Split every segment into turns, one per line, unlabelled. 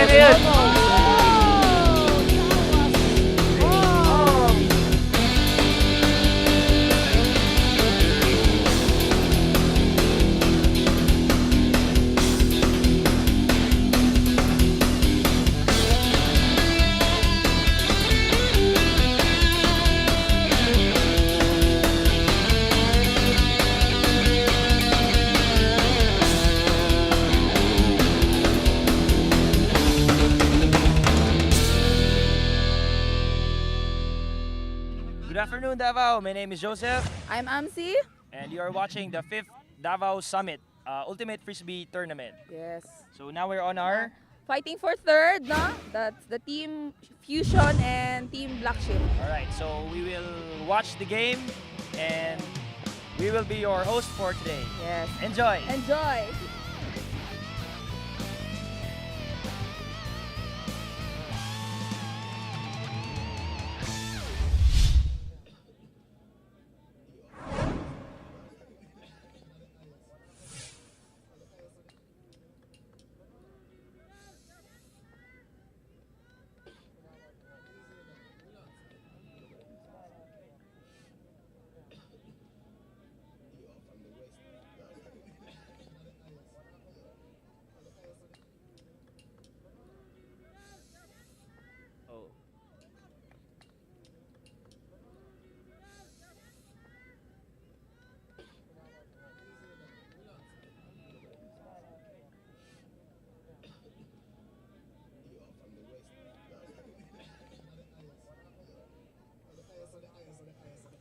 Time is. Good afternoon, Davao. My name is Joseph,
I'm Amsy.
and you are watching the 5th Davao Summit Ultimate Frisbee Tournament.
Yes.
So now we're on our
Fighting for third, no? That's the team Fusion and team Black Sheep.
all right. So we will watch the game, and we will be your host for today.
Yes.
Enjoy.
Enjoy.
Oh.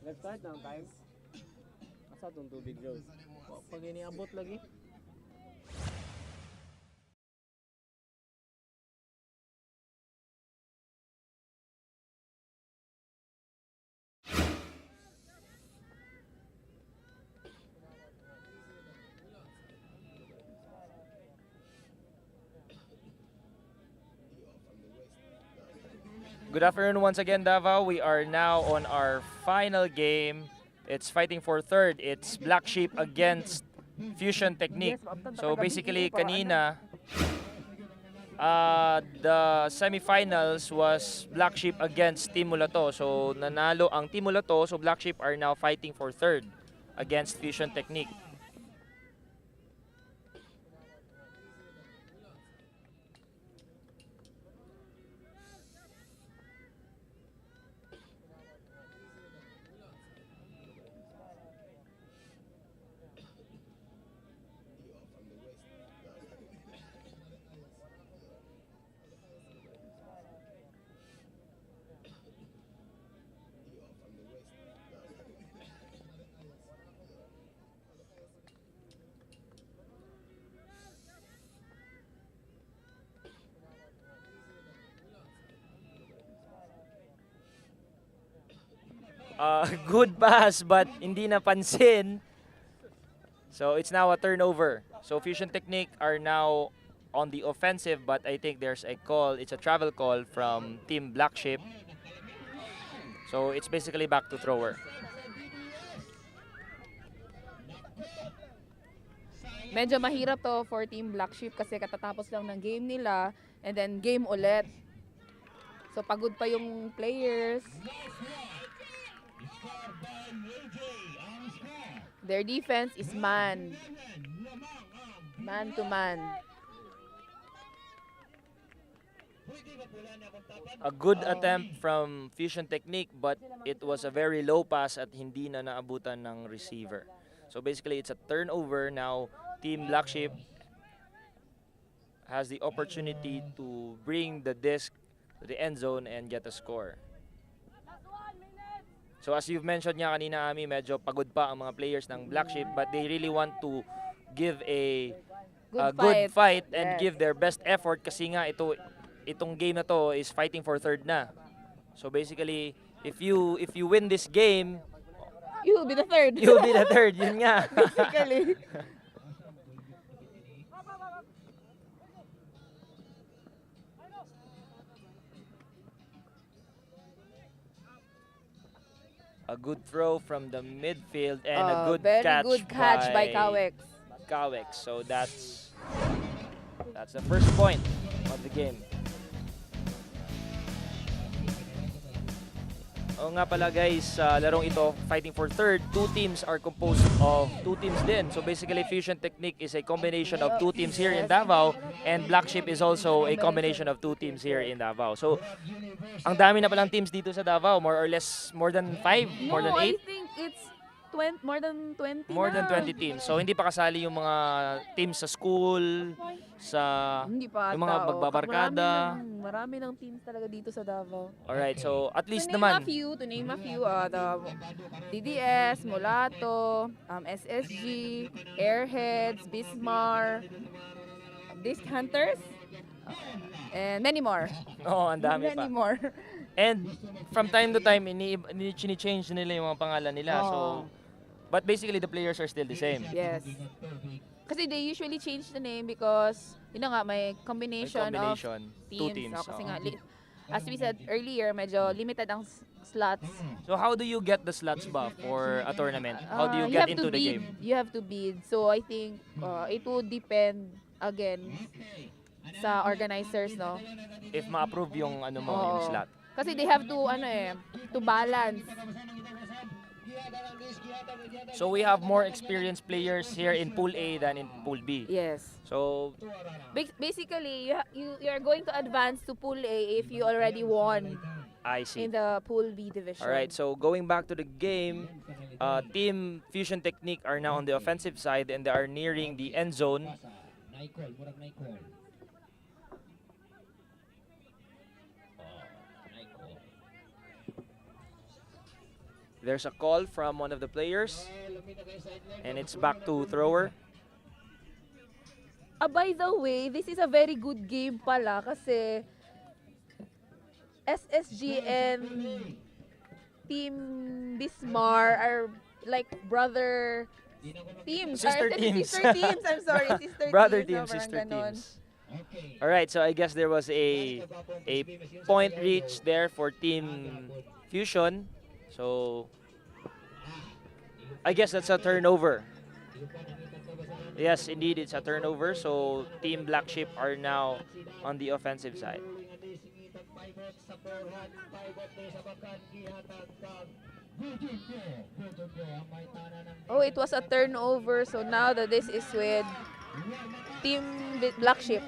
Let's start now, time. Asa itong tubig, Joe? Pag iniabot lagi.
Good afternoon once again, Davao. We are now on our final game. It's fighting for third. It's Black Sheep against Fusion Technique. So basically, kanina, the semifinals was Black Sheep against Team Mulato. So nanalo ang Team Mulato. So Black Sheep are now fighting for third against Fusion Technique. Good pass but hindi napansin. So it's now a turnover. So Fusion Technique are now on the offensive, but I think there's a call. It's a travel call from Team Black Sheep. So it's basically back to thrower.
Medyo mahirap to for team Black Sheep kasi katatapos lang ng game nila and then game ulit. So pagod pa yung players. Their defense is man. Man to man.
A good attempt from Fusion Technique, but it was a very low pass at hindi na naabutan ng receiver. So basically, it's a turnover. Now, Team Black Sheep has the opportunity to bring the disc to the end zone and get a score. So as you've mentioned niya kanina, Ami, medyo pagod pa ang mga players ng Black Sheep, but they really want to give a good fight and give their best effort kasi nga itong game na to is fighting for third na. So basically, if you win this game,
You will be the third.
you'll be the third. Yun nga.
Basically.
A good throw from the midfield and a good
very
catch,
good catch by Kawex.
So that's the first point of the game. Oo nga pala guys, sa larong ito, fighting for third, two teams are composed of two teams din. So basically, Fusion Technique is a combination of two teams here in Davao, and Black Sheep is also a combination of two teams here in Davao. So, ang dami na palang teams dito sa Davao, more or less, more than 5, more than 8?
I think it's more than 20
More than
na.
20 teams. So hindi pa kasali yung mga teams sa school, sa
Hindi pa
yung mga
ata,
magbabarkada.
Marami ng teams talaga dito sa Davao.
Alright, so at least
To name
naman.
to name a few, the DDS, Mulato, SSG, Airheads, Bismar, Disc Hunters, and many more.
Oo, ang dami pa.
Many more.
And from time to time, change nila yung mga pangalan nila. So, but basically the players are still the same.
Yes. Kasi they usually change the name because, yun na nga, may
May
combination
combination,
of
two
teams.
teams.
Kasi
oo.
nga, as we said earlier, medyo limited ang slots.
So how do you get the slots ba for a tournament? How do you
You
get
have
into
to
the
bid.
game?
You have to bid. So I think it would depend again sa organizers, no?
If ma-approve yung ano mo, yung
Oo.
slot.
Kasi they have to to balance.
So we have more experienced players here in Pool A than in Pool B.
Yes.
So
Basically, you are going to advance to Pool A if you already won
I see.
in the Pool B division.
Alright, so going back to the game, Team Fusion Technique are now on the offensive side and they are nearing the end zone. There's a call from one of the players and it's back to thrower.
By the way, this is a very good game pala kasi SSG and Team Bismar are like brother teams.
Sister
Or,
teams.
Sister teams, I'm sorry. Sister
Brother
teams.
teams,
no,
sister
parang ganon.
teams. Alright, so I guess there was a point reach there for Team Fusion. So I guess that's a turnover. Yes, indeed, it's a turnover. So Team Black Sheep are now on the offensive side.
Oh, it was a turnover. So now that this is with Team Black Sheep.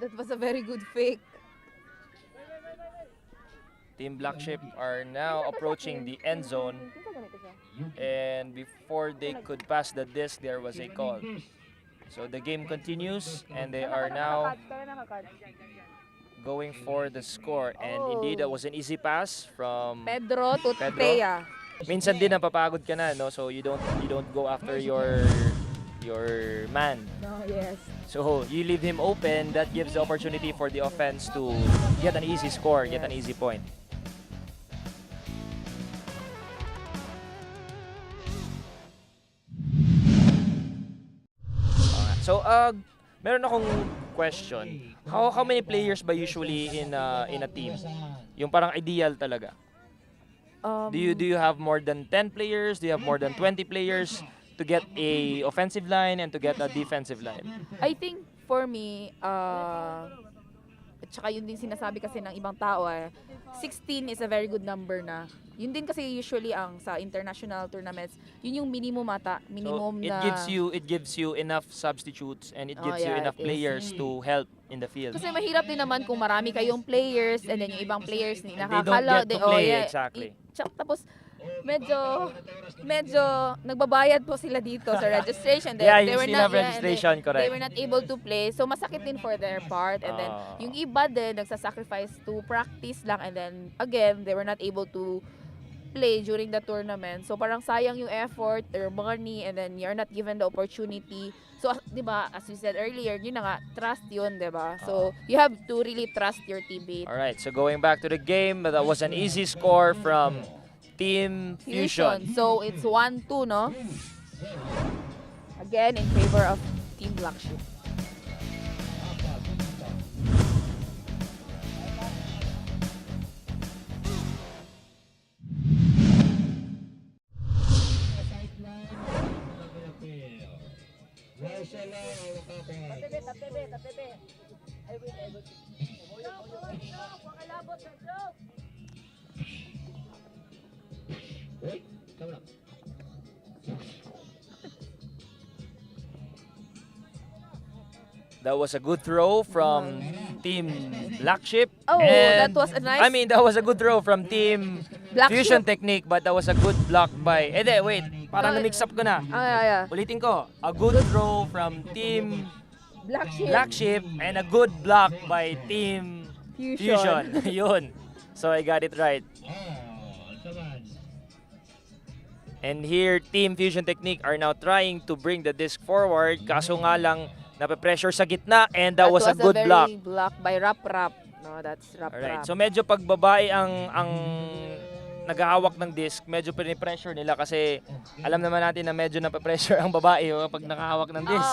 That was a very good fake.
Team Black Sheep are now approaching the end zone, and before they could pass the disc, there was a call. So the game continues, and they are now going for the score. And indeed, that was an easy pass from
Pedro to
Pedro.
Thea.
Minsan din napapagod ka na, no? So you don't go after your man.
No, yes.
So you leave him open. That gives the opportunity for the offense to get an easy score, get an easy point. So meron akong question. How many players ba usually in a team? Yung parang ideal talaga. Do you have more than 10 players? Do you have more than 20 players to get a offensive line and to get a defensive line?
I think for me, at saka yun din sinasabi kasi ng ibang tao 16 is a very good number na. Yun din kasi usually ang sa international tournaments, yun yung minimum
So
na
it gives you enough substitutes and it gives you
yeah,
enough
it is.
players to help in the field.
Kasi mahirap din naman kung marami kayong players and then yung ibang players
They
nakakalaw.
don't get to play, exactly.
Tapos medyo nagbabayad po sila dito sa registration.
Yeah,
They
you
were
still
not,
have registration,
they
correct.
were not able to play. So masakit din for their part. And then yung iba din nagsasacrifice to practice lang and then again, they were not able to play during the tournament. So parang sayang yung effort, their money, and then you're not given the opportunity. So, di ba, as we said earlier, yun na nga, trust yun, di ba? So, you have to really trust your teammate.
Alright, so going back to the game, that was an easy score from Team Fusion.
So, it's 1-2, no? Again, in favor of Team Black Sheep.
That was a good throw from Team Black Sheep.
Oh,
and
that was a nice-
I mean, that was a good throw from Team
Black
Fusion
Sheep.
Technique, but that was a good block by... wait. Parang
No,
na-mix up ko na.
Yeah.
Ulitin ko. A good throw from Team
Black Sheep.
Black Sheep and a good block by Team
Fusion.
Yun. So I got it right. And here, Team Fusion Technique are now trying to bring the disc forward. Kaso nga lang, nape-pressure sa gitna and that was a good block.
very block by Rap. No, that's Rap.
Alright, so medyo pag babae ang naghahawak ng disc, medyo pinipressure nila kasi alam naman natin na medyo nape-pressure ang babae pag nakahawak ng disc.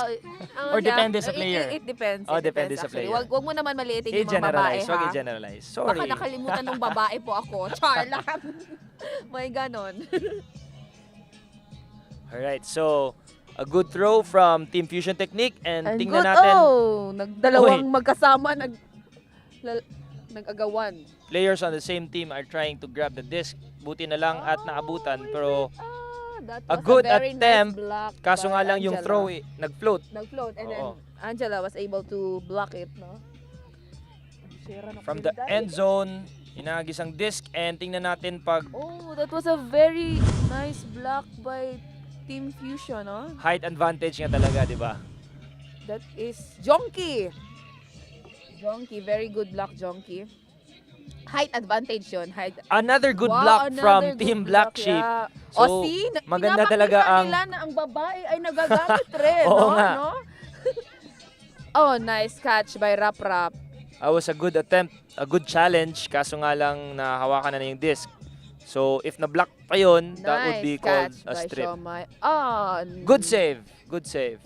Or depende sa player.
It depends.
Oh,
It
depende sa
actually.
player.
Wag mo naman maliitin yung mga babae,
I-generalize,
ha?
wag i-generalize. Sorry.
Baka nakalimutan ng babae po ako. Char lang. May ganon.
Alright, so a good throw from Team Fusion Technique and
And
tingnan
good,
natin.
nagdalawang magkasama, nag-agawan.
Players on the same team are trying to grab the disc. Buti na lang at naabutan pero
That
a
was
good
very
attempt.
Nice block
Kaso
by
nga lang yung
Angela.
throw nag-float.
Nag-float and then
Oo.
Angela was able to block it, no?
From the end zone, inagis ang disc and tingnan natin pag
Oh, that was a very nice block by Team Fusion, no?
height advantage nga talaga, di ba?
That is Jonky. Very good block, Jonky. Height advantage yun.
Another good
Wow,
block
another
from
good
Team
block,
Black Sheep.
yeah.
So,
see?
maganda
Pinapakita
talaga ang...
nila na ang babae ay nagagamit rin,
Oo
no?
nga.
No? Oh, nice catch by Rap.
That was a good attempt, a good challenge, kaso nga lang nahawakan na yung disc. So, if na-block pa yun, that would be called
catch
a
by
strip.
Shomai. Oh,
Good save.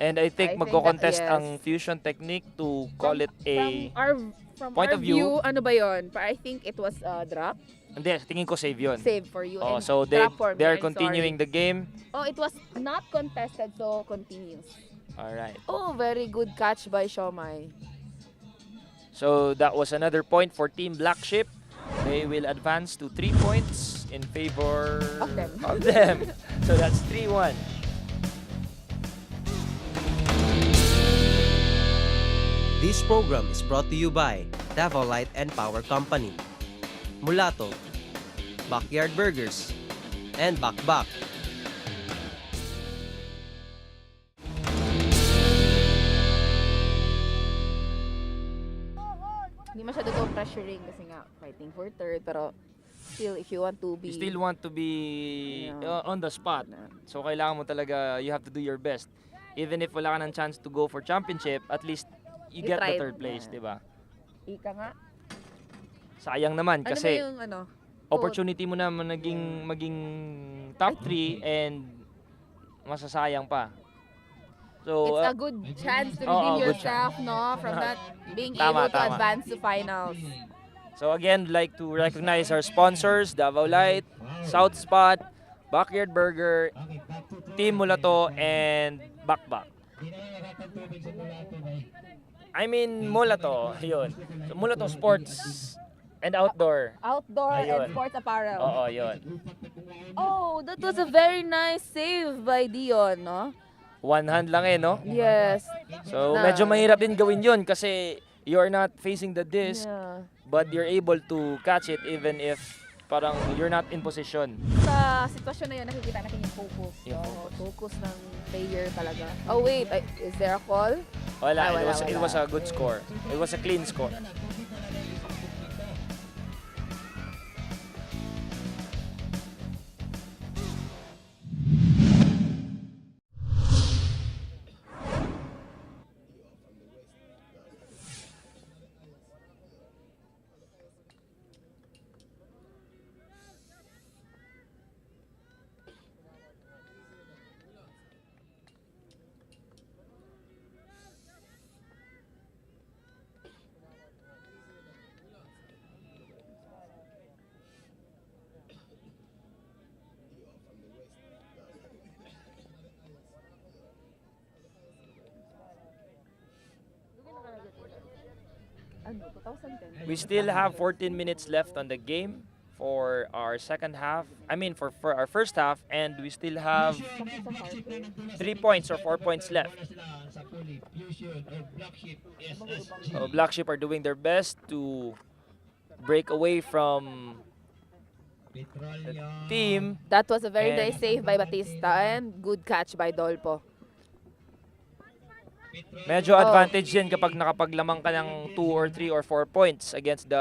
And I think
I think
magko-contest
that- yes.
ang Fusion Technique to call it a...
From
point
our
of view.
ano ba yun? I think it was drop.
Hindi, tingin ko save yun.
Save for you.
Oh,
and
so they
drop for me.
are
I'm
continuing the game.
sorry. Oh, it was not contested, so continues.
Alright.
Oh, very good catch by Shomai.
So that was another point for Team Black Sheep. They will advance to 3 points in favor
Of them.
So that's 3-1.
This program is brought to you by Dabaw Light and Power Company, Mulato, Backyard Burgers, and Bakbak.
Hindi masyado daw pressuring kasi nga fighting for third, pero still if you want to be
You still want to be
Yeah.
on the spot. So kailangan mo talaga, you have to do your best. Even if wala ka ng chance to go for championship, at least you
You
get the
tried.
third place,
Yeah.
di ba?
ika nga.
Sayang naman
Ano
kasi
ba yung
opportunity mo na maging top 3 and masasayang pa. So,
It's a good chance to
Oo,
redeem
good
yourself, no? From that being
Tama,
able to
tama.
advance to finals.
So again, like to recognize our sponsors, Dabaw Light, South Spot, Backyard Burger, Team Mulato, and Bakbak. I mean, Mulato, yun. So, Mulato Sports and Outdoor.
Outdoor
Ayun.
and sports apparel.
Oo, yun.
Oh, that was a very nice save by Dion, no?
One hand lang no?
Yes.
So
Na-
medyo mahirap din gawin yun kasi you're not facing the disc,
Yeah.
but you're able to catch it even if parang you're not in position.
Sa sitwasyon na yun, nakikita natin yung focus.
Yung
So, focus ng player talaga. Oh, wait. Is there a call?
Wala,
Ah, wala,
it
wala.
was a good score. It was a clean score.
2010.
We still have 14 minutes left on the game for our second half. I mean, for our first half, and we still have 3 points or 4 points left. So Black Sheep are doing their best to break away from the team.
That was a very
And-
nice save by Batista and good catch by Dolpo.
Medyo
Oh.
advantage din kapag nakapaglamang ka ng 2 or 3 or 4 points against the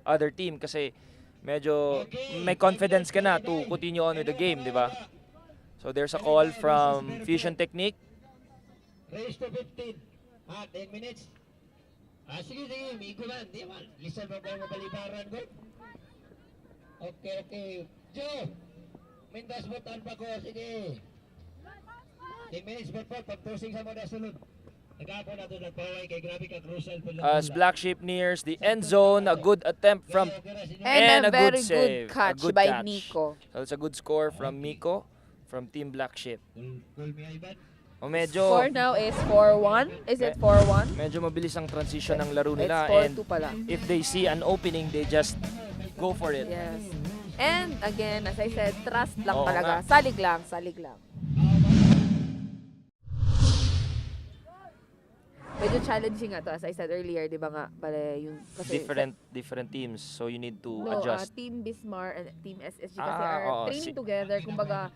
other team kasi medyo may confidence ka na to continue on with the game, di ba? So there's a call from Fusion Technique.
Race to 15. 10 minutes. Sige, Migo man. Di man. Listen mo kayo mabalibaran ko. Okay. Joe, mindas mo pa ko. Sige. 10 minutes po. Pag-posing sa mga sunod. Nag-apo na ito nagpaway kay grabe ka crucial.
As Black Sheep nears the end zone, a good attempt from
And a very
good save,
good catch
a good
by
catch.
Nico.
So it's a good score from Miko from Team Black Sheep.
Call me Ivan.
O medyo
Score now is 4-1. Is it 4-1?
medyo mabilis ang transition ng laro
It's
nila
4-2
and
pala.
if they see an opening, they just go for it.
Yes. And again, as I said, trust lang
Oo
talaga.
nga.
Salig lang. Medyo challenging nga to, as I said earlier, di ba nga, pala yung... Kasi
Different teams, so you need to
No,
adjust.
Team Bismar and Team SSG kasi
Ah,
are
oo,
training together. Kumbaga,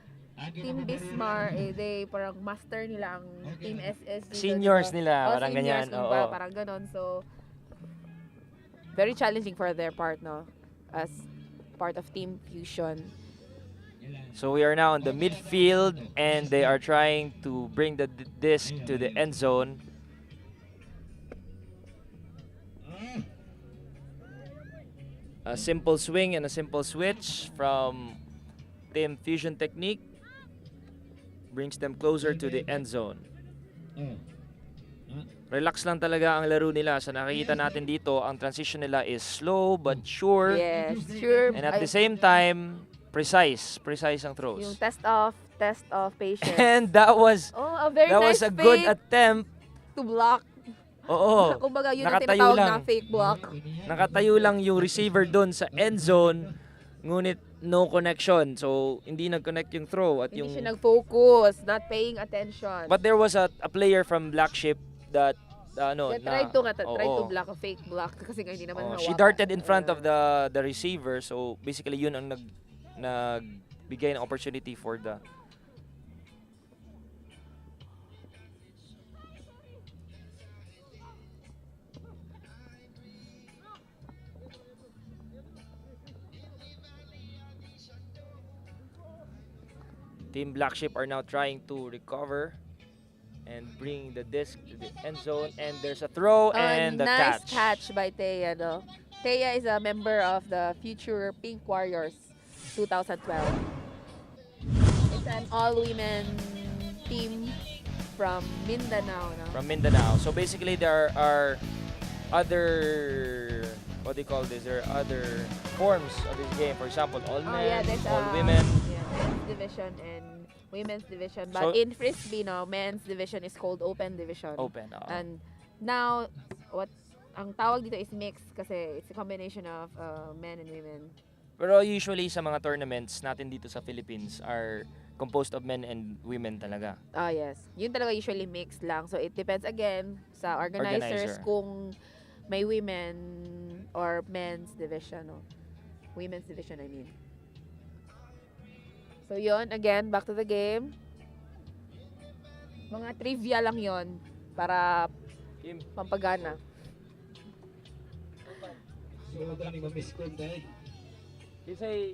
Team Bismar, they parang master nila ang Team SSG.
Seniors
diba?
nila,
Oh,
parang
seniors,
ganyan.
kumbaga,
Oo.
parang ganon. So, very challenging for their part, no? As part of Team Fusion.
So we are now in the midfield and they are trying to bring the disc to the end zone. A simple swing and a simple switch from Team Fusion Technique brings them closer to the end zone. Relax lang talaga ang laro nila. Sa nakikita natin dito, ang transition nila is slow but sure.
Yes, sure.
And at the same time, precise ang throws.
Yung test of patience.
And that was
Oh, a very
that
nice
was a good
fake
attempt.
to block.
Oo.
Kumbaga, yun ang
Nakatayo
tinatawag
lang.
na fake block.
Nakatayo lang yung receiver doon sa end zone, ngunit no connection. So hindi nag-connect yung throw at
Hindi
yung
siya nag-focus, not paying attention.
But there was a player from Black Sheep that
Tried to
oo.
block, a fake block kasi nga hindi naman
Oh,
hawakan.
she darted in front of the receiver, so basically yun ang nagbigay ng opportunity for the Team Black Sheep are now trying to recover and bring the disc to the end zone, and there's a throw and a
nice
catch.
by Thea, no? Thea is a member of the future Pink Warriors 2012. It's an all-women team from Mindanao, no?
From Mindanao. So basically there are other, what do you call this? There are other forms of this game. For example, all men,
there's
all women.
yeah, men's division and women's division. But
So-
in Frisbee, no, men's division is called open division.
Open.
And now, what ang tawag dito is mixed kasi it's a combination of men and women.
Pero usually sa mga tournaments natin dito sa Philippines are composed of men and women talaga.
Ah, yes. Yun talaga usually mixed lang. So, it depends again sa organizers
Organizer.
kung may women or men's division. No? Women's division, I mean. So, yun. Again, back to the game. Mga trivia lang yon para
Kim.
pampagana.
So, magaling mamiskon tayo.
Kisay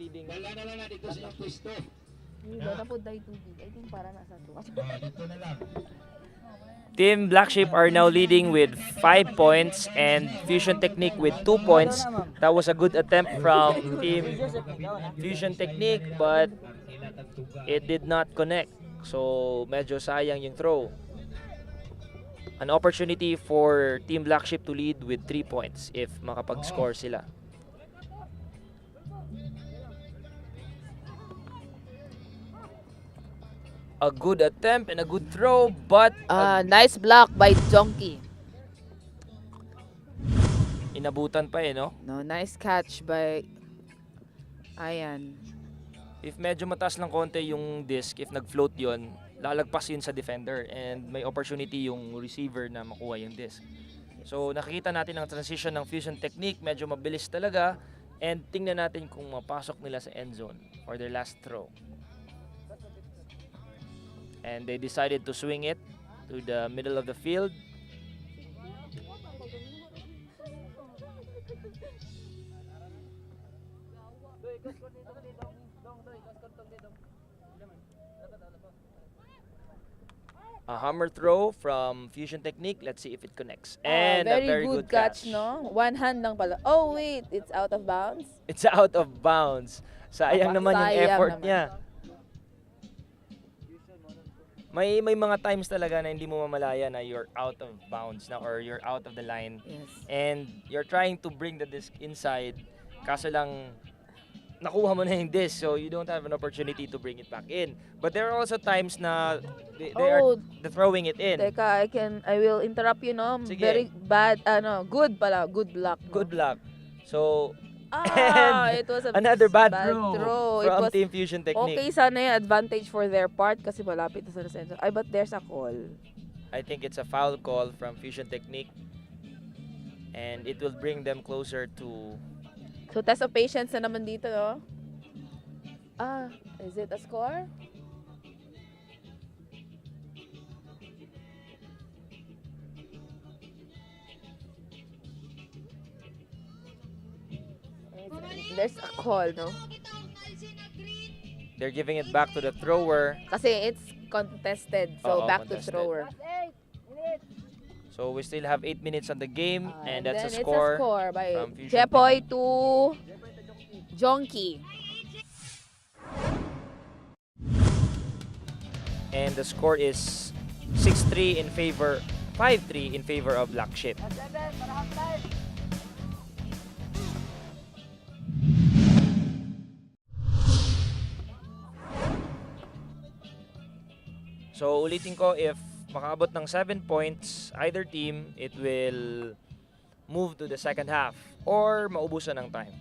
leading.
Wala na dito sa pwesto.
Dito na po dahil tubig. I think para nasa to.
Dito na lang.
Team Black Sheep are now leading with 5 points and Fusion Technique with 2 points. That was a good attempt from Team Fusion Technique, but it did not connect. So medyo sayang yung throw. An opportunity for Team Black Sheep to lead with 3 points if makapag-score sila. A good attempt and a good throw, but
Nice block by Donkey.
Inabutan pa no?
No, nice catch by Ayan.
If medyo mataas lang konti yung disc, if nag-float yon, lalagpas yun sa defender and may opportunity yung receiver na makuha yung disc. So nakikita natin ang transition ng fusion technique, medyo mabilis talaga, and tingnan natin kung mapasok nila sa end zone for their last throw. And they decided to swing it to the middle of the field. A hammer throw from Fusion Technique. Let's see if it connects. And a very good catch.
no? One hand lang pala. Oh, wait. It's out of bounds?
It's out of bounds. Sayang naman yung
Sayang
effort
naman.
niya. May mga times talaga na hindi mo mamalaya na you're out of bounds na or you're out of the line.
Yes.
And you're trying to bring the disc inside. Kaso lang nakuha mo na yung disc, so you don't have an opportunity to bring it back in. But there are also times na they are throwing it in.
Teka, I will interrupt you, no?
Sige.
Very bad, good pala, good luck. No?
Good luck. So,
It was a
another bad
throw.
throw
It
from
was
Team Fusion Technique.
okay sana yung advantage for their part kasi malapit na sa center. Ay, but there's a call.
I think it's a foul call from Fusion Technique. And it will bring them closer to...
So, test of patience na naman dito, no? Is it a score? There's a call, no?
They're giving it back to the thrower.
Kasi it's contested, so
Oo,
back
contested.
to thrower.
So we still have 8 minutes on the game. And that's a
then
score.
It's a score by
from Fusion
Jepoy to Jonky.
And the score is 6-3 in favor, 5-3 in favor of Black Sheep. So ulitin ko, if makaabot ng 7 points either team, it will move to the second half or maubusan ng time.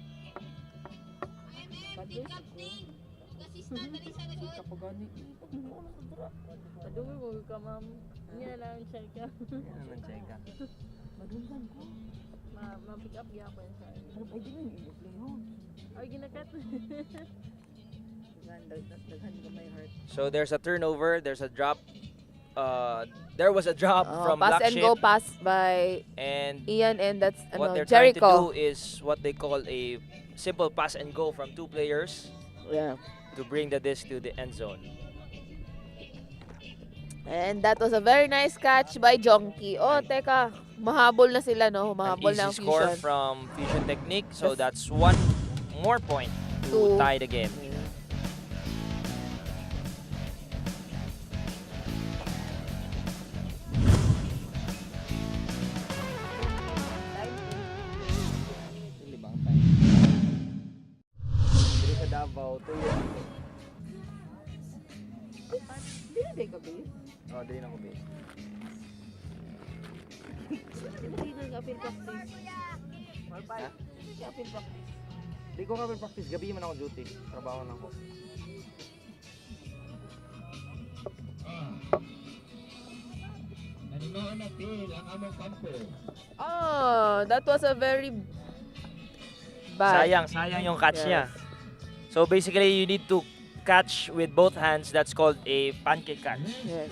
Aduwi mo ka, ma'am. Hindi na lang check ka. Ma-pick up niya ako yun sa akin. Ay, di mo yung i-play yun. Ay, ginakat.
So there's a turnover, there's a drop. There was a drop from
Pass
Black
and
Sheep.
go pass by
And
Ian, and that's
what they're trying to
Jericho.
do is what they call a simple pass and go from 2 players
Yeah.
to bring the disc to the end zone.
And that was a very nice catch by Jonky. Oh, teka. Mahabol na sila, no?
An
Mahabol
easy
na ang
score
Fusion.
from Fusion Technique. So
Yes.
that's 1 more point to
Two.
tie the game.
Libang time. Dito sa Dabaw, 2 years ago.
Hindi ka, babe.
Oh, dili na ko base.
Hindi nag-appeal practice.
Ha?
Appeal practice.
Di ko kapag practice, gabi man ako duty. Trabaho na ako.
Nanimahan na til ang among kampo.
Oh, that was a very bad.
Sayang yung catch
Yes.
niya. So basically, you need to catch with both hands. That's called a pancake catch.
Yes.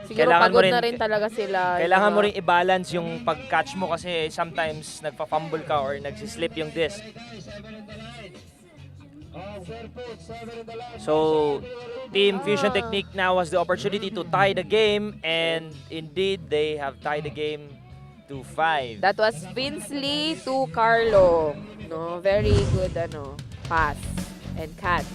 Siguro
Kailangan mo
pagod
rin-
na rin talaga sila.
Kailangan mo
diba?
rin i-balance yung pag-catch mo kasi sometimes nagpa-fumble ka or nagsislip yung disc. So, Team Fusion Technique now has the opportunity to tie the game, and indeed they have tied the game to 5.
That was Vince Lee to Carlo. No, very good pass and catch.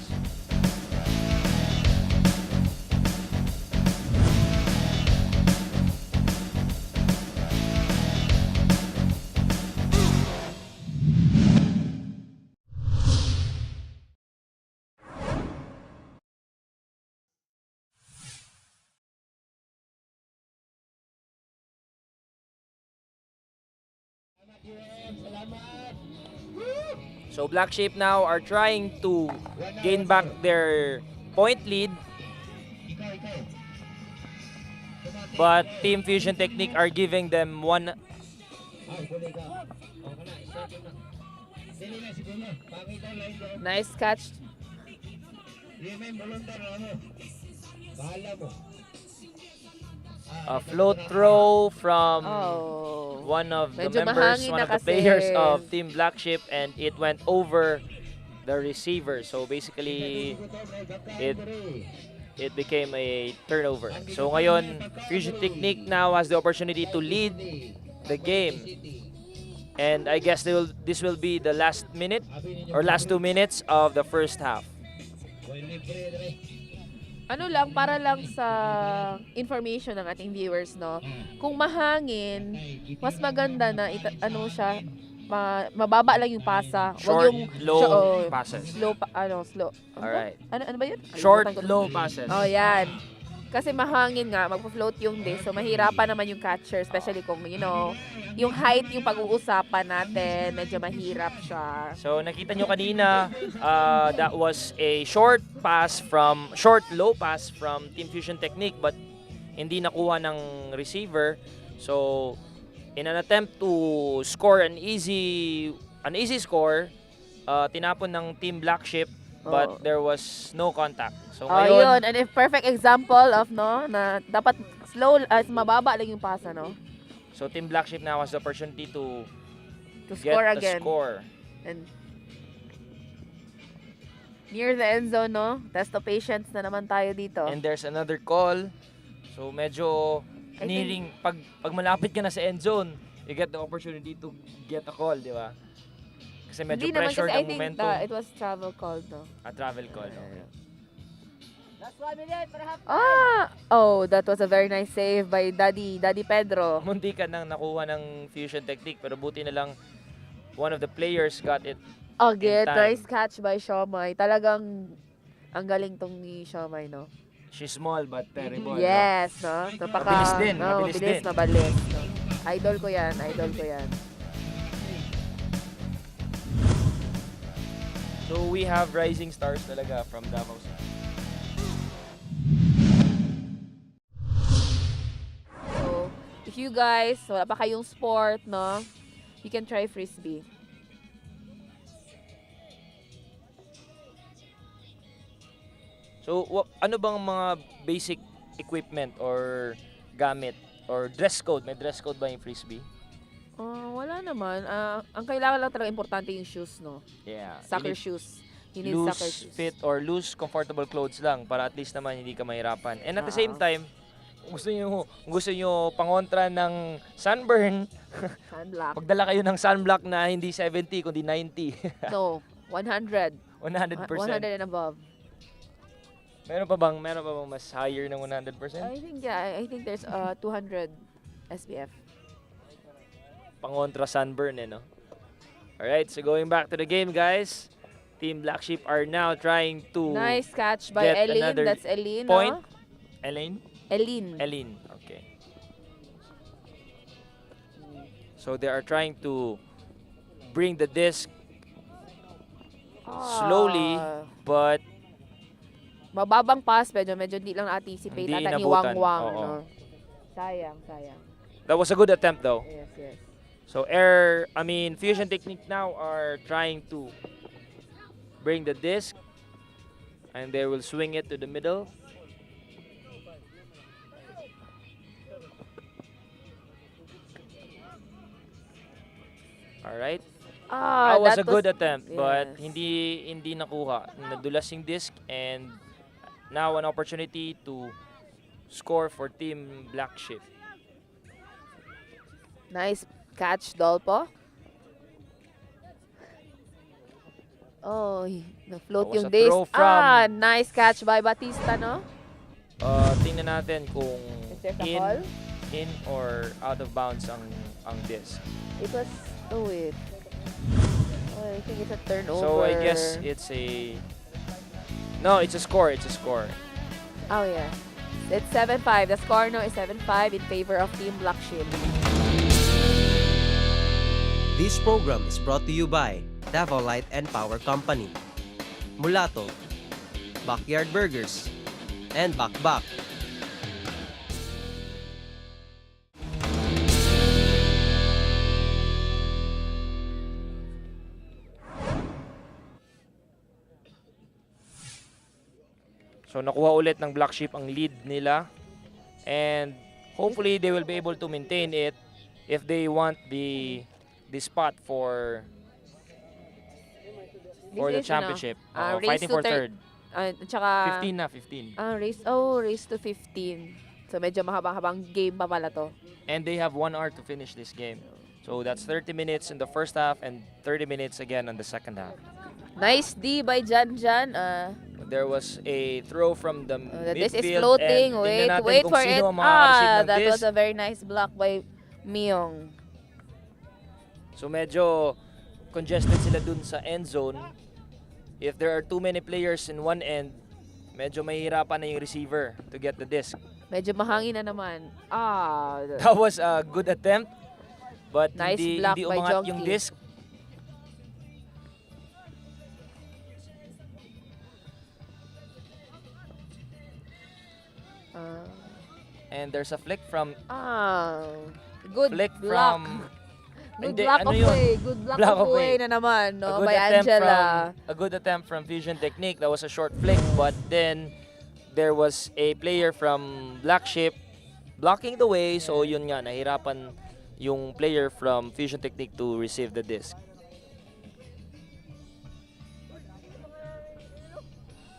So Black Sheep now are trying to gain back their point lead, but Team Fusion Technique are giving them one.
Nice catch.
A float throw from
Oh.
one of the
Medyo
members,
mahangin
one
na
of the
kasi.
players of Team Black Sheep, and it went over the receiver. So basically, it became a turnover. So ngayon, Fusion Technique now has the opportunity to lead the game. And I guess this will be the last minute or last 2 minutes of the first half.
Ano lang, para lang sa information ng ating viewers, no? Kung mahangin, mas maganda na mababa lang yung pasa.
Short,
yung
low passes.
Slow.
Alright.
Ano ba yun?
Short,
Kalimutan ko.
low passes.
Oh, yan. Kasi mahangin nga, magpo-float yung disc. So, mahirapan naman yung catcher, especially kung, yung height yung pag-uusapan natin, medyo mahirap siya.
So nakita nyo kanina, that was a short, low pass from Team Fusion Technique, but hindi nakuha ng receiver. So in an attempt to score an easy score, tinapon ng Team Black Sheep, but there was no contact. So
Yun. And a perfect example of, na dapat mababa lang yung pasa, no?
So Team Black Sheep now has the opportunity to get
score
the
again.
score.
And near the end zone, no? Test of patience na naman tayo dito.
And there's another call. So medyo
I
nearing, pag malapit ka na sa end zone, you get the opportunity to get a call, di ba? Kasi medyo
Hindi naman
pressured
kasi I
ang
think
momentum.
it was travel call, no?
A travel call, okay.
That was a very nice save by Daddy Pedro.
Munti ka nang nakuha ng Fusion Technique, pero buti na lang one of the players got it.
Again,
In time.
nice catch by Shomai. Talagang ang galing tong ni Shomai, no?
She's small but terrible.
Yes, no?
Mabilis din, mabilis din.
Mabalis. No? Idol ko yan.
So we have rising stars talaga from Dabaw.
So, if you guys, wala pa kayong sport, no? You can try Frisbee.
So ano bang mga basic equipment or gamit or dress code? May dress code ba yung Frisbee?
Wala naman. Ang kailangan lang talaga importante yung shoes, no?
Yeah.
Soccer
You need
shoes. You need
loose
soccer shoes.
fit or loose comfortable clothes lang para at least naman hindi ka mahirapan. And at the same time, kung gusto nyo pangontra ng sunburn,
Sunblock.
pagdala kayo ng sunblock na hindi 70 kundi 90.
No, 100.
100%.
100 and above.
Meron pa bang mas higher ng 100%?
I think there's 200 SPF.
Pangontra sunburn no? Alright, so going back to the game, guys. Team Black Sheep are now trying to
Nice catch by
get
Eileen.
another
That's Eileen,
point.
no?
Elaine?
Eileen.
Okay. So they are trying to bring the disc slowly, but
Mababang pass, medyo hindi lang na-anticipate.
Hindi
Ata ni
inabutan.
Wang-Wang,
Oo.
no? Sayang.
that was a good attempt though.
Yes.
So Fusion Technique now are trying to bring the disc and they will swing it to the middle. Alright. That was a good attempt, but
yes.
hindi nakuha. Nadulas yung disc, and now an opportunity to score for Team Black Sheep.
Nice catch, Dolpo. Oh, na-float
That was
yung
a
disc.
throw from-
Nice catch by Batista, no?
Tingnan natin kung
Is there a call?
in or out of bounds ang disc.
It was, wait. I think it's a turnover.
So I guess it's a score.
Oh, yeah. It's 7-5. The score now is 7-5 in favor of Team Black Sheep.
This program is brought to you by Dabaw Light and Power Company, Mulato, Backyard Burgers, and Bakbak.
So nakuha ulit ng Black Sheep ang lead nila. And hopefully they will be able to maintain it if they want the spot for the
This is,
championship.
race
Fighting
to
for third.
Tsaka,
15 na, 15.
race to 15. So medyo mahabang-habang game pa pala to.
And they have 1 hour to finish this game. So that's 30 minutes in the first half and 30 minutes again on the second half.
Nice D by Jan.
There was a throw from the
This
midfield.
is floating.
And tingnan natin
Wait
kung
for
sino
it.
ang makaka-receive ng
That
disc.
was a very nice block by Myong.
So medyo congested sila dun sa end zone. If there are too many players in one end, medyo mahihirapan na yung receiver to get the disc.
Medyo mahangin na naman.
That was a good attempt, but
Nice
hindi
block by
umangat
Jonky.
yung disc. And there's a flick from
Good
flick
block.
from
Good
Hindi,
block
ano
of
yun?
way. Good block
Block
of
of
way
way.
na naman, no?
a good
By
attempt
Angela.
from a good attempt from Fusion Technique. That was a short flick, but then there was a player from Black Sheep blocking the way, so yun nga, nahirapan yung player from Fusion Technique to receive the disc.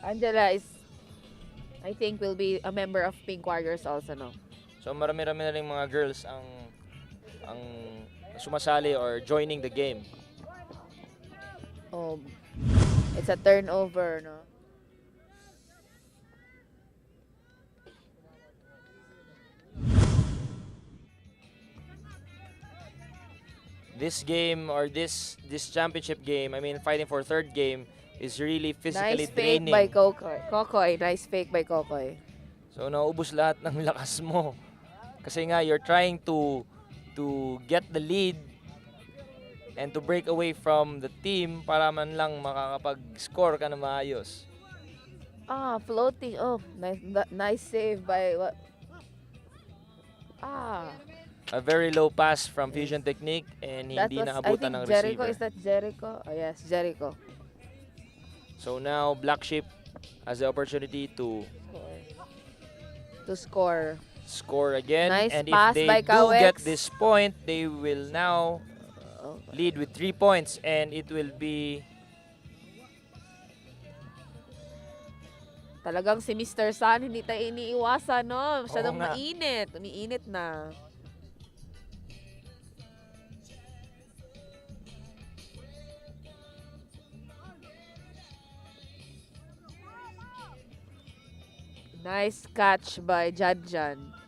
Angela is, I think, will be a member of Pink Warriors also, no?
So marami-rami na rin mga girls ang sumasali or joining the game.
It's a turnover, no?
This game or this championship game, I mean fighting for third game, is really physically
Nice fake
draining.
by Kokoy. Nice fake by Kokoy.
So naubos lahat ng lakas mo. Kasi nga you're trying to get the lead and to break away from the team para man lang makakapag-score ka na maayos.
Floating. Nice save by what?
A very low pass from Fusion Technique and
That
hindi
was, I
naabutan
think,
ng
Jericho.
receiver.
Is that Jericho? Oh, yes, Jericho.
So now Black Sheep has the opportunity to
Score.
again.
Nice
And
pass
if they
by
do
Kawex.
get this point, they will now lead with 3 points and it will be
Talagang si Mr. Sun, hindi tayo iniiwasan, no? Masyadong
nga.
mainit. Umiinit na. Nice catch by Janjan.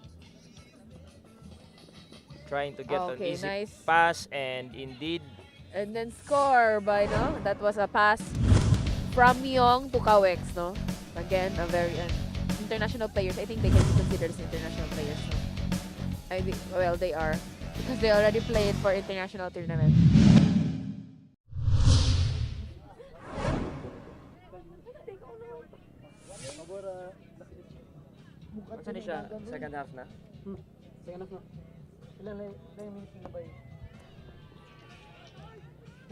trying to get an
Okay,
easy
nice.
pass and indeed
And then score by, no? That was a pass from Myong to Kawex, no? Again, a very international players. I think they can be considered as international players, no? I think, well, they are. Because they already played for international tournament.
Saan siya? Second half na?
Second half na. Ilan minutes na ba yun?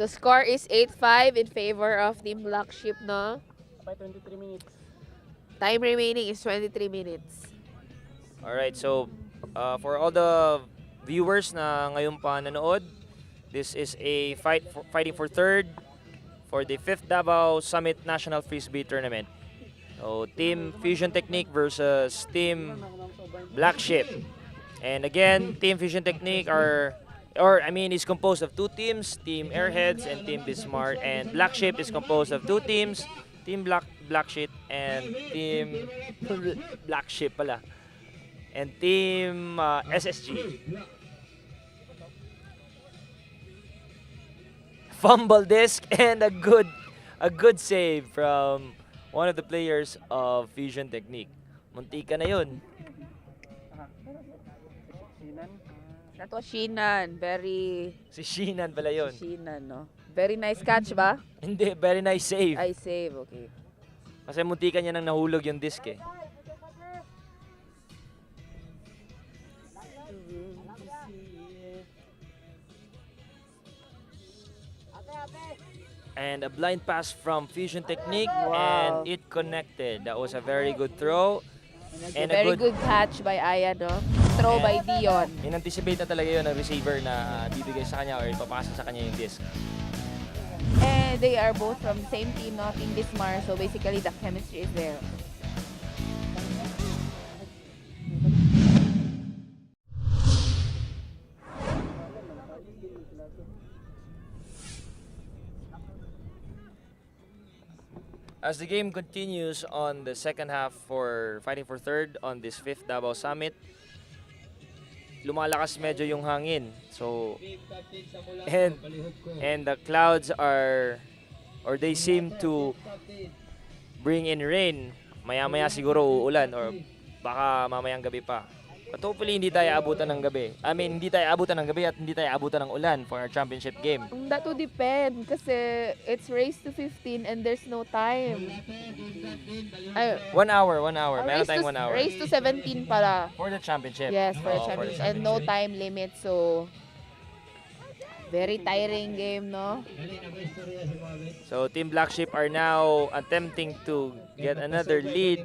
The score is 8-5 in favor of Team Black Sheep, no?
By 23 minutes.
Time remaining is 23 minutes.
Alright, so for all the viewers na ngayon pa nanood, this is a fighting for third for the 5th Dabaw Summit National Frisbee Tournament. So Team Fusion Technique versus Team Black Sheep. And again, Team Fusion Technique is composed of 2 teams, Team Airheads and Team Bismarck. And Black Sheep is composed of 2 teams, Team Black Sheep and Team Black Sheep pala. And Team SSG. Fumble disc and a good save from one of the players of Fusion Technique. Muntika na yun.
Sinan.
That was Shinan. Very
Si Shinan pala yun.
Shinan, no? Very nice catch ba?
Hindi, very nice save.
I save, okay.
Kasi muntikan niya nang nahulog yung disc eh. And a blind pass from Fusion Technique,
Wow.
and it connected. That was a very good throw. And a
Very good catch by Aya, no? Throw by Dion.
In-anticipate na talaga yun ng receiver na bibigay sa kanya or ipapasa sa kanya yung disc.
And they are both from same team, no? Team Bismar. So basically, the chemistry is there.
As the game continues on the second half for fighting for third on this 5th Dabaw Summit, lumalakas medyo yung hangin. So, and the clouds are, or they seem to bring in rain. Maya-maya siguro uulan or baka mamayang gabi pa. But hopefully hindi tayo abutan ng gabi. I mean, hindi tayo abutan ng gabi at hindi tayo abutan ng ulan for our championship game.
That would depend kasi it's race to 15 and there's no time. Ay,
1 hour. Meron
race
tayong
to,
1 hour.
race to 17 pala.
For the championship.
Yes, for the
Oo,
championship. And no time limit, so very tiring game, no?
So Team Black Sheep are now attempting to get another lead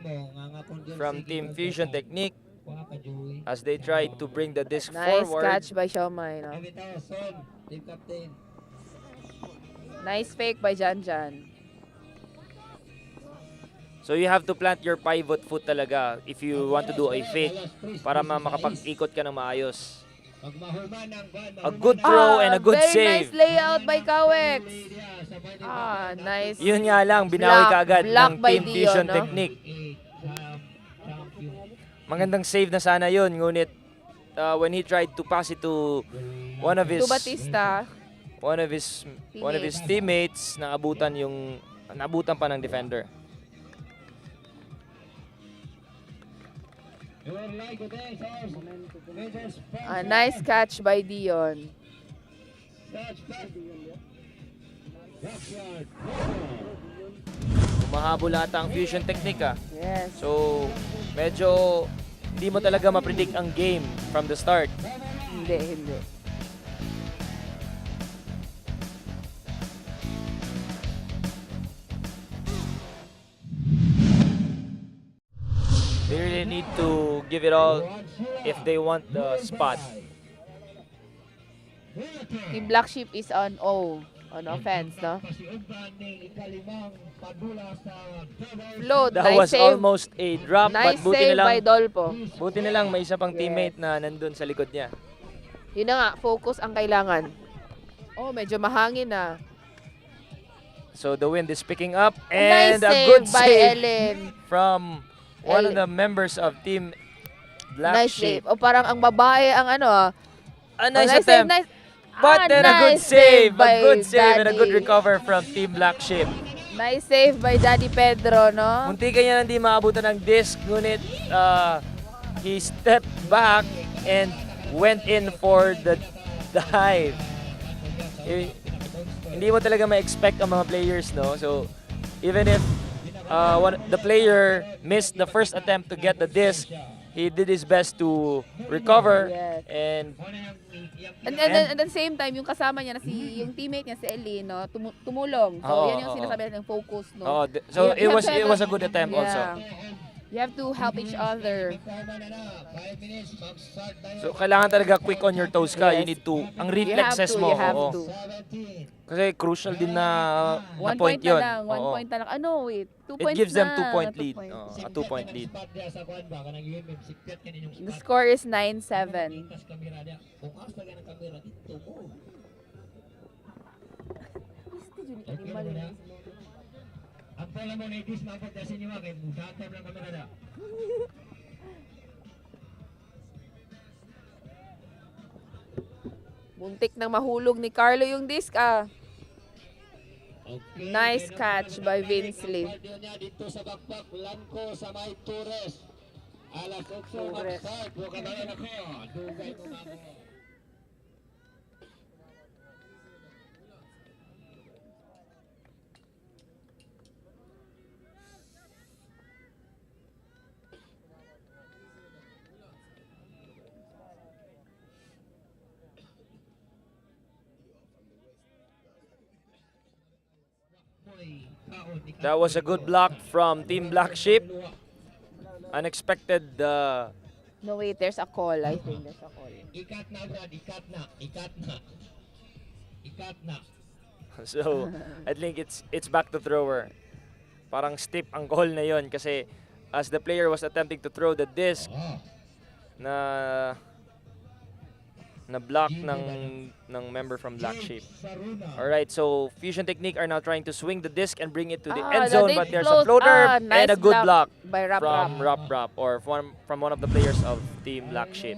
from Team Fusion Technique as they try to bring the disc
Nice
forward.
catch by Xiaomai, no? Nice fake by Janjan.
So you have to plant your pivot foot talaga if you want to do a fake para makapag-ikot ka ng maayos. A good throw and a good
very
save.
Nice layout by Kawex. Nice.
Yun nga lang, binawi kaagad
block
ng
by
Team
Dion,
Fusion
no?
Technique. Magandang save na sana yun, ngunit when he tried to pass it to one of his
To Batista.
one of his teammates, naabutan pa ng defender.
Nice catch by Dion.
Mahabol ata ang Fusion Technique
Yes.
So, medyo hindi mo talaga ma-predict ang game from the start.
Hindi.
They really need to give it all if they want the spot.
Team Black Sheep is on O. On offense, no? Float,
That
nice
was
save.
almost a drop,
Nice
but
save by Dolpo.
buti na lang may isa pang teammate na nandun sa likod niya.
Yun na nga, focus ang kailangan. Oh, medyo mahangin na.
So the wind is picking up
Nice
and a
save
good
by
save
Ellen.
from one of
Ellen.
the members of Team Black
Nice
Sheep.
save. O parang ang babae ang ano
A nice
save,
attempt.
nice.
But then a good
nice
save,
by
a good save and a good
Daddy.
recover from Team Black Sheep.
Nice save by Daddy Pedro, no?
Munti kanya hindi maabutan ng disc, ngunit he stepped back and went in for the dive. Hindi mo talaga ma-expect ang mga players, no? So, even if the player missed the first attempt to get the disc, he did his best to recover.
Yes.
And
And at the same time, yung kasama niya na yung teammate niya si Ellie, no, tumulong. So,
Oo,
yan yung
oo.
sinasabi natin, focus, no?
so
You have to
it
have
was a good attempt also.
You have to help each other.
So kailangan talaga quick on your toes ka. You
Yes.
need to, ang
You have
reflexes
to,
mo.
you have
oo.
to.
Kasi crucial din na
One
point
point na
yun.
lang, one
Oo.
point na lang. Ano, wait, 2
It
points
gives them
na.
2-point
2
lead.
points.
Oo, a 2-point lead.
The score is 9-7.
Ang pala mo na itis mapagdasin niyo kay busatam lang kami na.
Muntik nang mahulog ni Carlo yung disc,
Okay,
Nice catch by Vince Lee.
Dito sa bakbak, Lanco sa may Torres. Alas 8
Torres.
mag-start. Huwag ka na ako. Dugay mo na ako.
That was a good block from Team Black Sheep. Unexpected.
No, wait, there's a call. I think there's a call.
Ikat na, Brad. Ikat na. Ikat na. Ikat na.
So, I think it's back to thrower. Parang steep ang call na yon kasi as the player was attempting to throw the disc na block ng member from Black Sheep. Alright, so Fusion Technique are now trying to swing the disc and bring it to the end zone, but there's a floater
nice
and a good block
by Rap
from Rap or from one of the players of Team Black Sheep.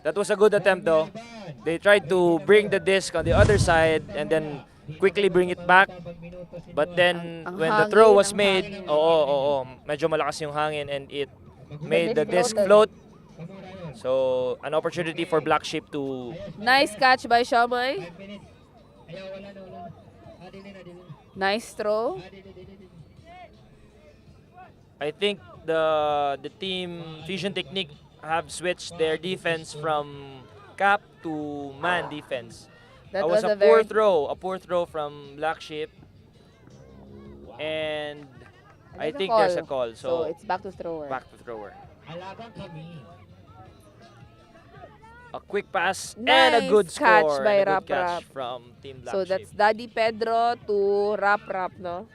That was a good attempt though. They tried to bring the disc on the other side and then quickly bring it back. But then when the throw was made, medyo malakas yung hangin and it made the disc float. So, an opportunity for Black Sheep to...
Nice catch by Shamay. Nice throw.
I think the team Fusion Technique have switched their defense from cap to man defense. That was a poor throw from Black Sheep. And I think there's a call.
So it's back to thrower.
Back to thrower.
Alagang kami.
A quick pass
Nice
and a good
catch
score
by
and a good
Rap.
catch from Team Black
So
Sheep.
that's Daddy Pedro to Rap, no?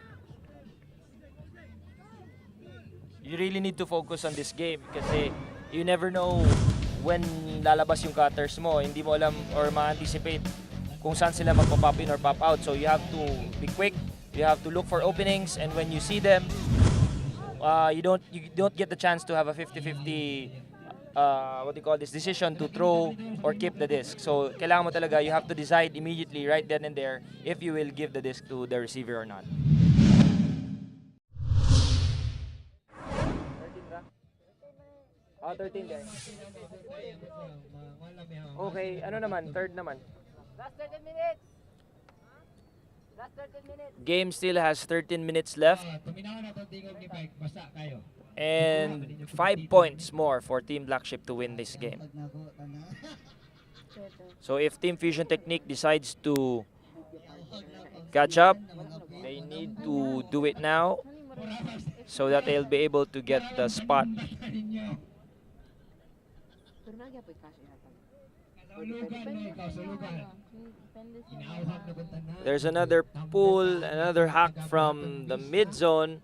You really need to focus on this game kasi you never know when lalabas yung cutters mo. Hindi mo alam or ma-anticipate kung saan sila magpa-pop in or pop out. So you have to be quick. You have to look for openings, and when you see them, you don't get the chance to have a 50-50 decision to throw or keep the disc. So kailangan mo talaga, you have to decide immediately right then and there if you will give the disc to the receiver or not. 13 there. Okay, ano naman? Third naman.
Last 30 minutes. Last 30 minutes.
Game still has 13 minutes left.
Tuminaw na itong tingog ni Mike. Basta kayo.
And 5 points more for Team Black Sheep to win this game. So if Team Fusion Technique decides to catch up, they need to do it now so that they'll be able to get the spot. There's another pull, another hack from the mid zone,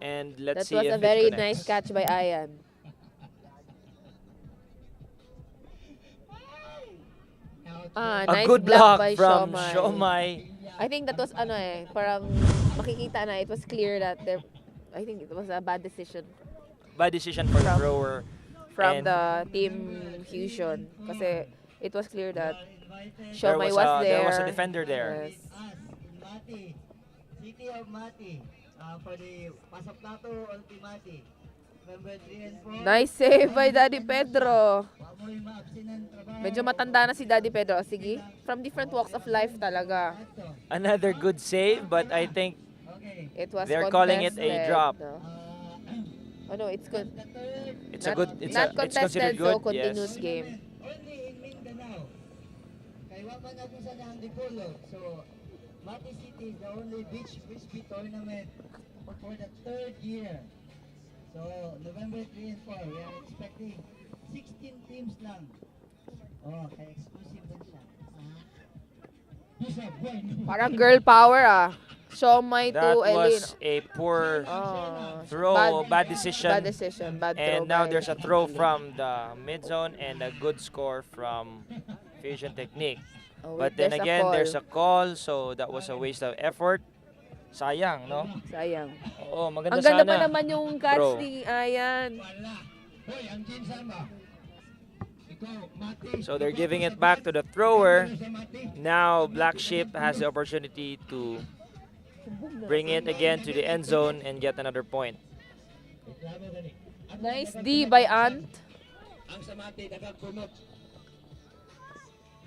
and let's see if it
That was a very
connects.
nice catch by Ayan.
A
Nice
good
block
block
by
from
Shomai.
Shomai.
I think that was parang makikita na, it was clear that I think it was a bad decision
Bad decision for the
From-
thrower.
from
And
the Team Fusion kasi it was clear that
there
Shomai
was,
was
a,
there.
there was a defender there.
Yes.
Mati, City of Mati, for the Pasok Nato Ultimati, number 3 and 4.
Nice save by Daddy Pedro.
Wa mo'y maabsinan trabaho.
Medyo matanda na si Daddy Pedro. Sige, from different walks of life talaga.
Another good save, but I think
Okay.
It was
They're calling it a
contested,
drop.
no? Oh no, it's good.
it's a good. It's
Not
considered
contested,
good.
so continuous
Yes.
game.
Only in Mindanao. Kay wa man ako sa Nandipolo. So, Mati City is the only beach frisbee tournament for the 3rd year. So, November 3 and 4, we are expecting 16 teams lang. Oh, kay exclusive din siya.
Parang girl power Shomai
That
to Elin.
was a poor
Oh,
throw, bad decision.
Bad decision, bad throw.
And now
by
there's a
Elin.
throw from the mid zone and a good score from Fusion Technique.
Oh,
But
wait,
then
there's
again,
call.
there's a call, so that was a waste of effort. Sayang, no?
Sayang.
Oo, maganda
Ang ganda
sana.
pa naman yung catch
Throw.
ni Ayan.
Hoy, ang ginsan ba? Ikaw, Mati.
So they're giving it back to the thrower.
Sa Mati.
Now Black Sheep has the opportunity to bring it again to the end zone and get another point.
Reklamo gani.
Nice D by Ant.
Ang sa Mati, nagagpunot.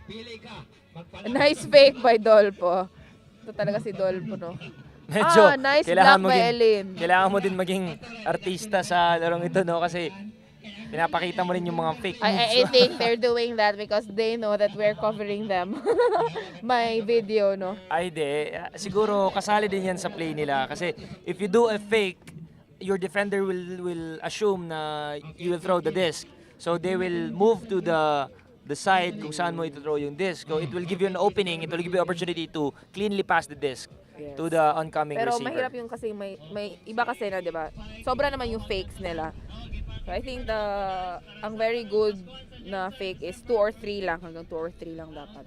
Pili ka. Magpalaki.
Nice fake by Dolpo. Ito talaga si Dolpo, no?
Medyo
Nice
kailangan
block by Elin.
kailangan mo din maging artista sa larong ito, no? Kasi pinapakita mo rin yung mga fake moves.
I think they're doing that because they know that we're covering them. My video, no?
Ay, di. Siguro, kasali din yan sa play nila. Kasi, if you do a fake, your defender will assume na you will throw the disc. So, they will move to the side kung saan mo ito-throw yung disc. So, it will give you an opening. It will give you opportunity to cleanly pass the disc to the oncoming
Pero
receiver.
mahirap yung kasi may iba kasi na, 'di ba? Sobra naman yung fakes nila. So I think ang very good na fake is 2 or 3 lang, hanggang 2 or 3 lang dapat.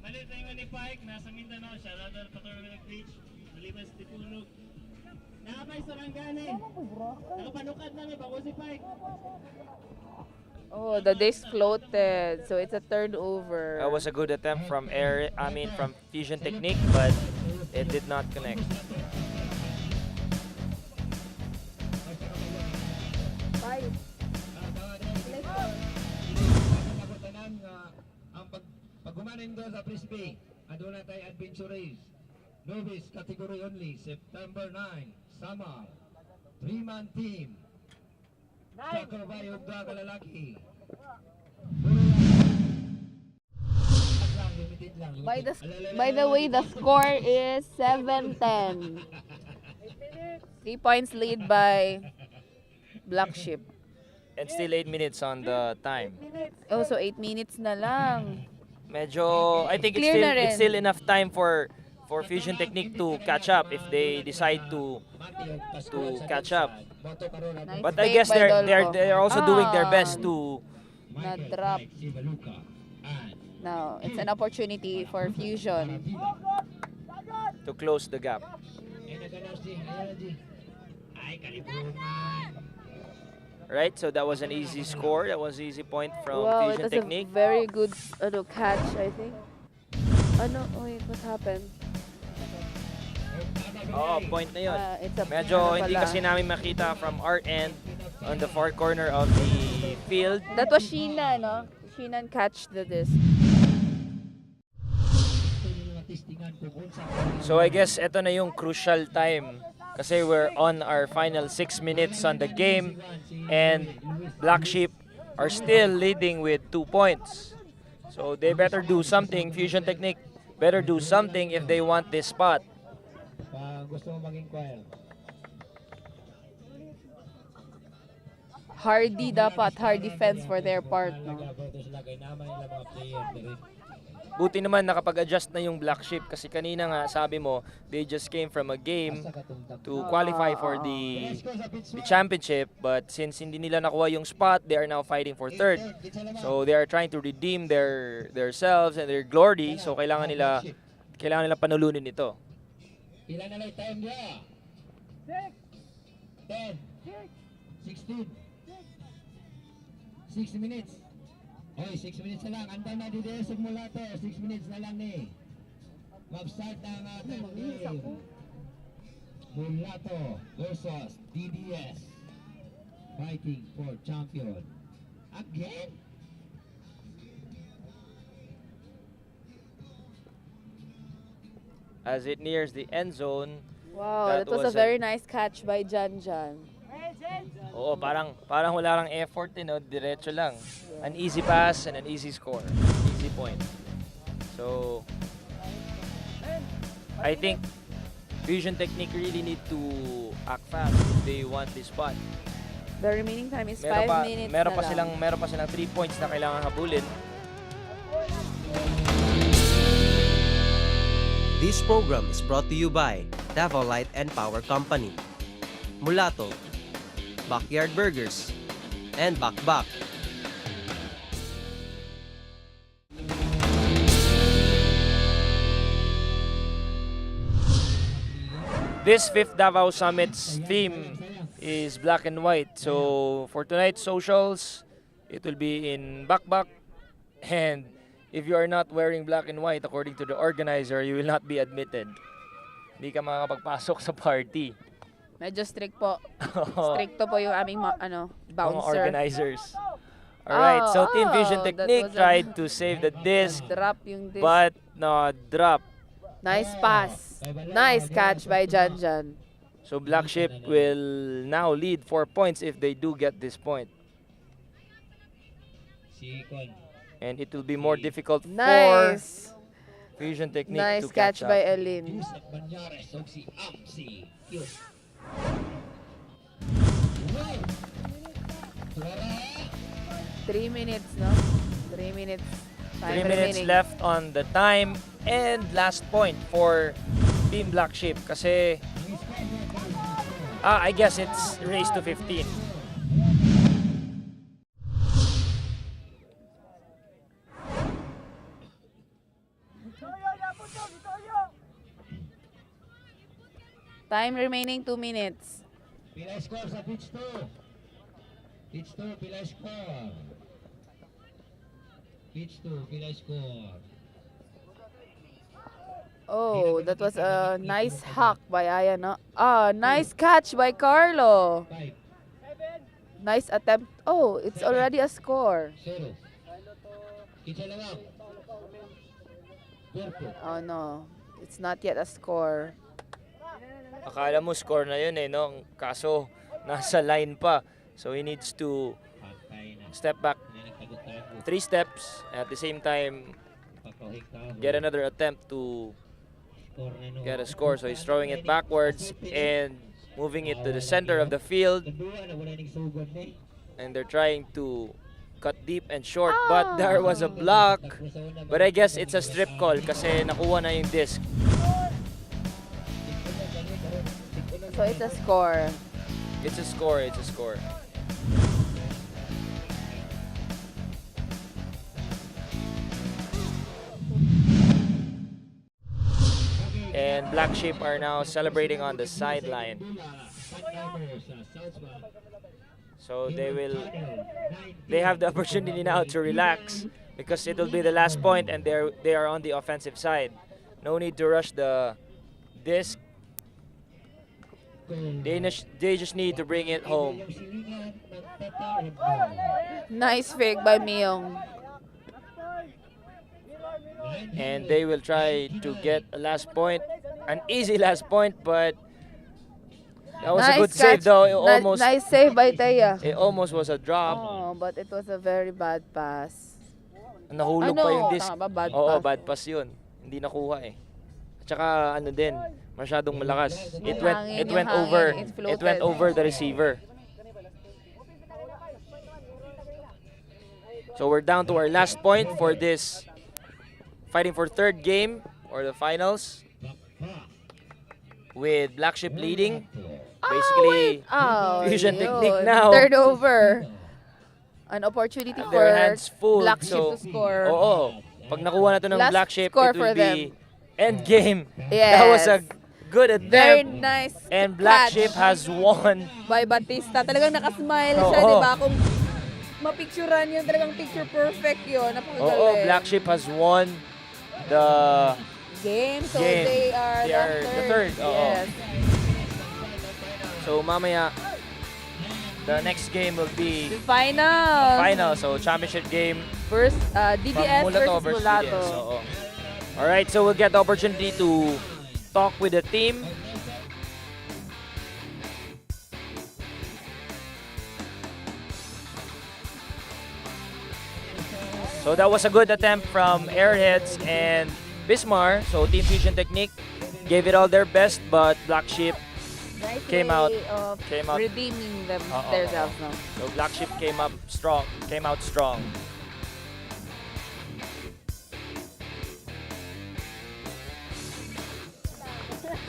Malit na yung Pike, nasa Mindanao, siya radar patuloy ng beach, maliban sa Tipulog. Nakapay sa Rangani. Nakapanukad na may bago si Pike.
Oh, the disc floated. So it's a turnover.
That was a good attempt from Fusion Technique, but it did not connect.
Ang paggumanin doon sa Frisbee, andun na tayo adventurers. Novice category only, September 9, Samar. 3-man team. Soccer ba yung dua kalalaki?
By the way, the score is 7-10. 3 points lead by Black Sheep.
And still 8 minutes on the time.
Oh, so 8 minutes na lang.
Medyo, I think
Clear na rin.
it's still enough time for Fusion Technique to catch up if they decide to catch up.
Nice
But I
fake
guess
by Dolpo.
they're also doing their best to
Na-drop. Now, it's an opportunity for Fusion.
close the gap. Right, so that was an easy score. That was easy point from
Wow, it
Fusion
was
Technique.
a very good catch, I think. Wait, what happened?
Oo, point na yun.
It's a
Medyo hindi
pala.
kasi namin makita from our end on the far corner of the field.
That was Sheena, no? Sheena catch the disc.
So I guess ito na yung crucial time kasi we're on our final 6 minutes on the game and Black Sheep are still leading with 2 points. So they better do something. Fusion Technique better do something if they want this spot.
Gusto mo maging choir?
Hardy dapat, hard defense for their part, no?
Buti naman nakapag-adjust na yung Black Sheep kasi kanina nga sabi mo they just came from a game to qualify for the championship, but since hindi nila nakuha yung spot, they are now fighting for third. So they are trying to redeem their selves and their glory. So kailangan nila panulunin ito.
Ilan na lang time niya? 10, 16, 6 minutes. Oy, 6 minutes na lang. Andan na dito sa simulator. 6 minutes na lang ni. Mag-start na ang ating game. Mulato versus DDS. Fighting for champion. Again?
As it nears the end zone,
Wow, that was a very nice catch by Jan Jan.
oo, parang wala lang effort, no? Diretso lang. An easy pass and an easy score. Easy point. So, I think Fusion Technique really need to act fast if they want this spot.
The remaining time is 5 minutes
meron
na lang.
meron pa silang 3 points na kailangan habulin.
This program is brought to you by Dabaw Light and Power Company, Mulato, Backyard Burgers, and Bakbak.
This 5th Davao Summit's theme is black and white. So for tonight's socials, it will be in Bakbak. And if you are not wearing black and white, according to the organizer, you will not be admitted. Hindi ka makakapagpasok sa party.
Medyo strict po. Stricto po yung aming
Mga
bouncer.
organizers. Alright, so Team Fusion
that
Technique
was
tried to save the disc,
Drop yung disc.
but no, drop.
Nice pass. Nice catch by Jan Jan.
So Black Sheep will now lead 4 points if they do get this point.
Si Kon.
And it will be more difficult
Nice.
for Fusion Technique
Nice
to
catch
catch
by
up.
Elin.
Yusef Bañarez o si Amsy. Cute. Wow! Tura!
3 minutes, no? 3 minutes.
3 minutes left on the time and last point for Team Black Sheep kasi I guess it's race to 15.
Time remaining 2 minutes.
Pila score sa pitch 2. Pitch 2, pila score. Pitch 2, pila score.
Oh, that was a nice hack by Aya, no? Ah, nice catch by Carlo.
5,
Nice attempt. Oh, it's already a score.
0. Kitsa lang ang. Purple.
Oh no, it's not yet a score.
Akala mo score na yun no? Kaso nasa line pa. So he needs to
Patay na.
step back
Nagtagot-tagot.
3 steps at the same time
Papahik-tago.
get another attempt to
Score na, no?
get a score. So he's throwing it backwards and moving it to the center of the field.
Tandua na wala ning sugod ni.
And they're trying to cut deep and short, but there was a block. But I guess it's a strip call kasi nakuha na yung disc.
So it's a score.
It's a score, it's a score. And Black Sheep are now celebrating on the sideline. So they have the opportunity now to relax because it will be the last point and they are on the offensive side. No need to rush the disc. They just need to bring it home.
Nice fake by Myung.
And they will try to get a last point. An easy last point, but that was a good save though.
Nice save by Taya.
It almost was a drop.
Oh, but it was a very bad pass.
Nahulog pa yung disc.
Tama ba? Bad
Oo,
pass.
bad pass yun. Hindi nakuha eh. At saka ano din, masyadong malakas. It
Yung
went
hangin,
over.
it
It went
floated.
over the receiver. So we're down to our last point for this fighting for third game or the finals with Black Sheep leading. Basically,
Oh,
Fusion
yun.
Technique now.
Turnover. An opportunity
have
for
their hands full.
Black Sheep
So,
to score.
Oo. Pag nakuha na to ng
Last
Black Sheep,
score
it will
for
be end game.
Yes.
That was a good
Very
attempt.
nice
And Black
catch
Sheep has won.
by Batista. Talagang nakasmile
Oo.
siya, di ba? Kung mapicturean yun, talagang picture perfect yun. Napakagaling.
Oo, Black Sheep has won the
game. So
game.
they are
the third. Oo.
Yes.
So mamaya, the next game will be
The final.
final. So championship game
First,
from
DDS
Mulato
versus
versus
Mulato.
DDS. Oo. Alright, so we'll get the opportunity to talk with the team. So that was a good attempt from Airheads and Bismar. So Team Fusion Technique gave it all their best, but Black Sheep
Nice
came
way
out-
of
came out-
redeeming
Oo,
themselves.
oo.
No?
So Black Sheep came out strong.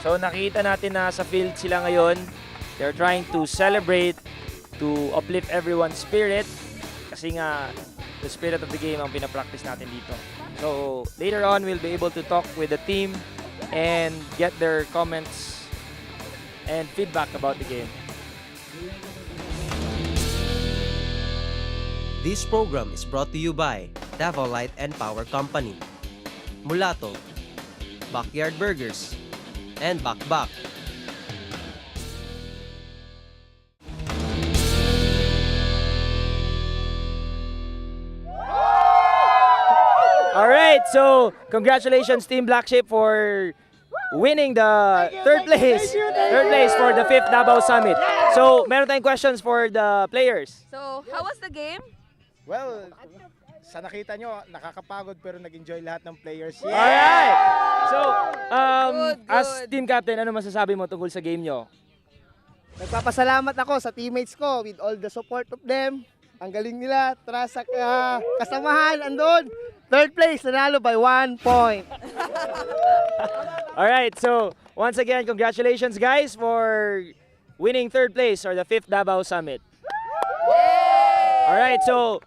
So nakita natin na sa field sila ngayon. They're trying to celebrate, to uplift everyone's spirit. Kasi nga, the spirit of the game ang pinapractice natin dito. So later on, we'll be able to talk with the team and get their comments and feedback about the game.
This program is brought to you by Dabaw Light and Power Company, Mulato, Backyard Burgers, and Bakbak.
All right, so congratulations Team Black Sheep for winning the third place for the 5th Dabaw Summit. So, meron tayong questions for the players.
So, how was the game?
Well, sa nakita nyo, nakakapagod pero nag-enjoy lahat ng players.
Alright! So,
Good,
as
good.
team captain, ano masasabi mo tungkol sa game nyo?
Nagpapasalamat ako sa teammates ko with all the support of them. Ang galing nila, tara sa kasamahan, andun. Third place, nanalo by 1 point.
Alright, so once again, congratulations guys for winning third place or the 5th Dabaw Summit. Alright, so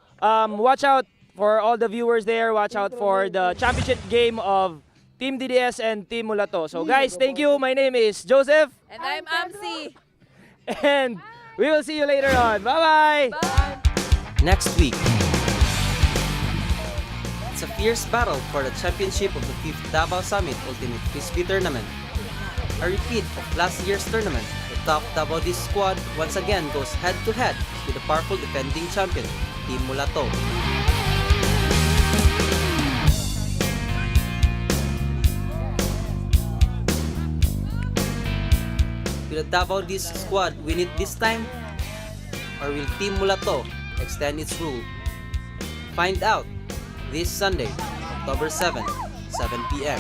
watch out for all the viewers there. Watch out for the championship game of Team DDS and Team Mulato. So guys, thank you. My name is Joseph.
And I'm Amsy.
And we will see you later on. Bye-bye!
Bye!
Next week, it's a fierce battle for the championship of the 5th Dabaw Summit Ultimate Frisbee Tournament. A repeat of last year's tournament, the top Dabaw Disc squad once again goes head-to-head with the powerful defending champion, Team Mulato. Will the Dabaw Disc squad win it this time? Or will Team Mulato extend its rule? Find out this Sunday, October 7, 7 p.m.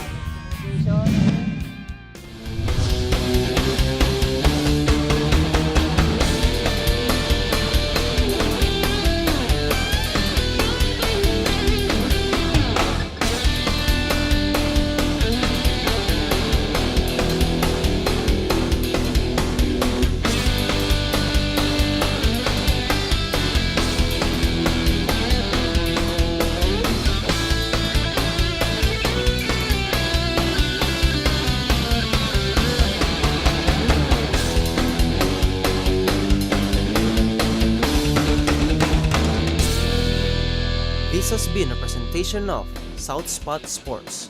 This has been a presentation of South Spot Sports.